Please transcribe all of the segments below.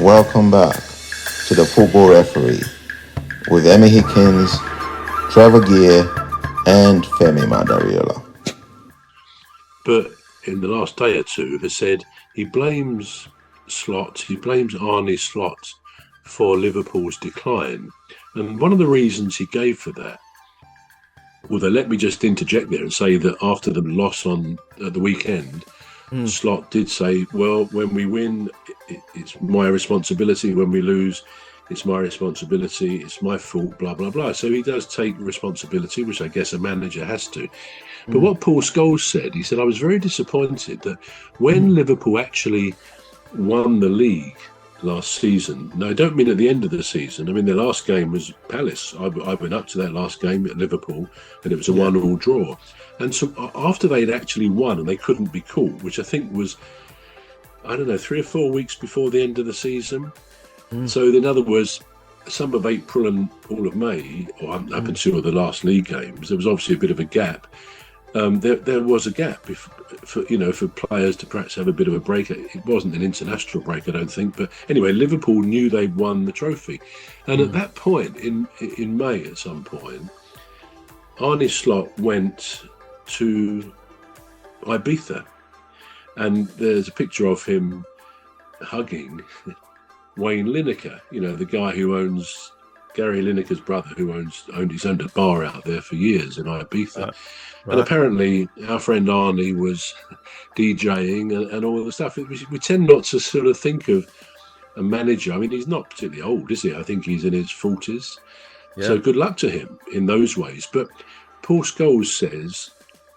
Welcome back to the Football Referee with Emmy Hickins, Trevor and Femi Madariola. But in the last day or two has said he blames ARNE Slot for Liverpool's decline. And one of the reasons he gave for that, although let me just interject there and say that after the loss on the weekend, Slot did say, well, when we win, it's my responsibility. When we lose, it's my responsibility. It's my fault, blah, blah, blah. So he does take responsibility, which I guess a manager has to. But what Paul Scholes said, he said, I was very disappointed that when Liverpool actually won the league last season, no, I don't mean at the end of the season. I mean, their last game was Palace. I went up to that last game at Liverpool, and it was a 1-1 draw. And so after they'd actually won and they couldn't be caught, which I think was, 3 or 4 weeks before the end of the season. So in other words, some of April and all of May, or up until the last league games, there was obviously a bit of a gap. There was a gap for players to perhaps have a bit of a break. It wasn't an international break, I don't think. But anyway, Liverpool knew they'd won the trophy. And at that point, in May at some point, ARNE Slot went to Ibiza. And there's a picture of him hugging Wayne Lineker, the guy who owns, Gary Lineker's brother, who he's owned a bar out there for years in Ibiza. And apparently our friend Arnie was DJing and all the stuff. We tend not to sort of think of a manager. I mean, he's not particularly old, is he? I think he's in his 40s. Yeah. So good luck to him in those ways. But Paul Scholes says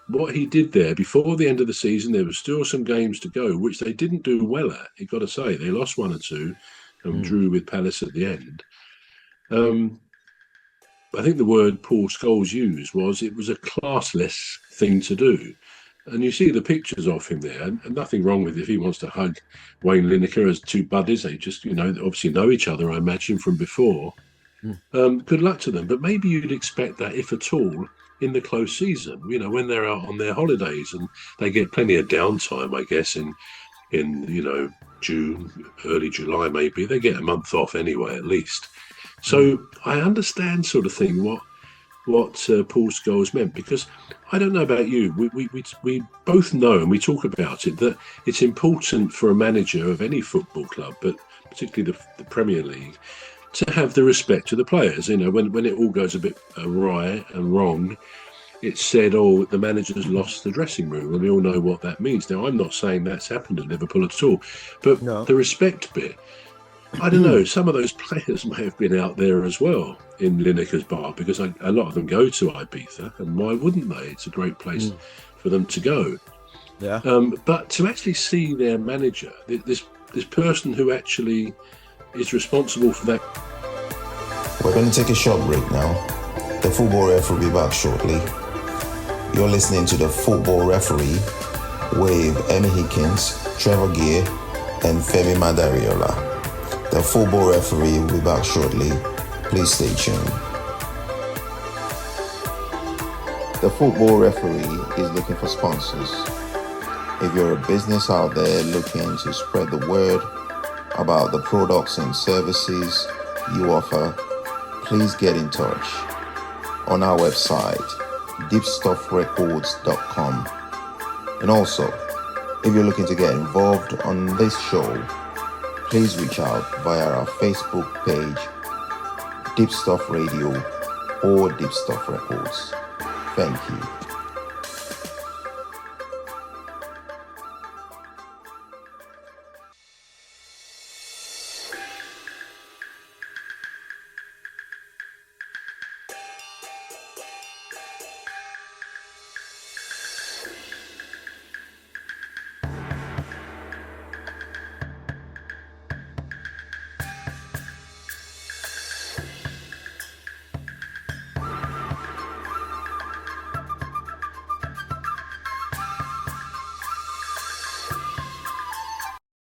what he did there before the end of the season, there were still some games to go, which they didn't do well at. You've got to say, they lost 1 or 2 and drew with Palace at the end. I think the word Paul Scholes used was it was a classless thing to do. And you see the pictures of him there, and nothing wrong with if he wants to hug Wayne Lineker as two buddies. They just, obviously know each other, I imagine, from before. Good luck to them. But maybe you'd expect that, if at all, in the close season, when they're out on their holidays and they get plenty of downtime, I guess, in June, early July, maybe. They get a month off anyway, at least. So I understand sort of thing what Paul Scholes meant, because I don't know about you, we both know, and we talk about it, that it's important for a manager of any football club, but particularly the Premier League, to have the respect to the players. When it all goes a bit awry and wrong, it's said, the manager's lost the dressing room, and we all know what that means. Now, I'm not saying that's happened at Liverpool at all, but the respect bit, I don't know, some of those players may have been out there as well in Lineker's bar, because a lot of them go to Ibiza, and why wouldn't they? It's a great place for them to go. Yeah. But to actually see their manager, this person who actually is responsible for that. We're going to take a short break now. The Football Referee will be back shortly. You're listening to the Football Referee with Emmy Hickins, Trevor and Femi Madariola. The Football Referee will be back shortly. Please stay tuned. The Football Referee is looking for sponsors. If you're a business out there looking to spread the word about the products and services you offer, please get in touch on our website, deepstuffrecords.com. And also, if you're looking to get involved on this show, please reach out via our Facebook page, Deep Stuff Radio or Deep Stuff Records. Thank you.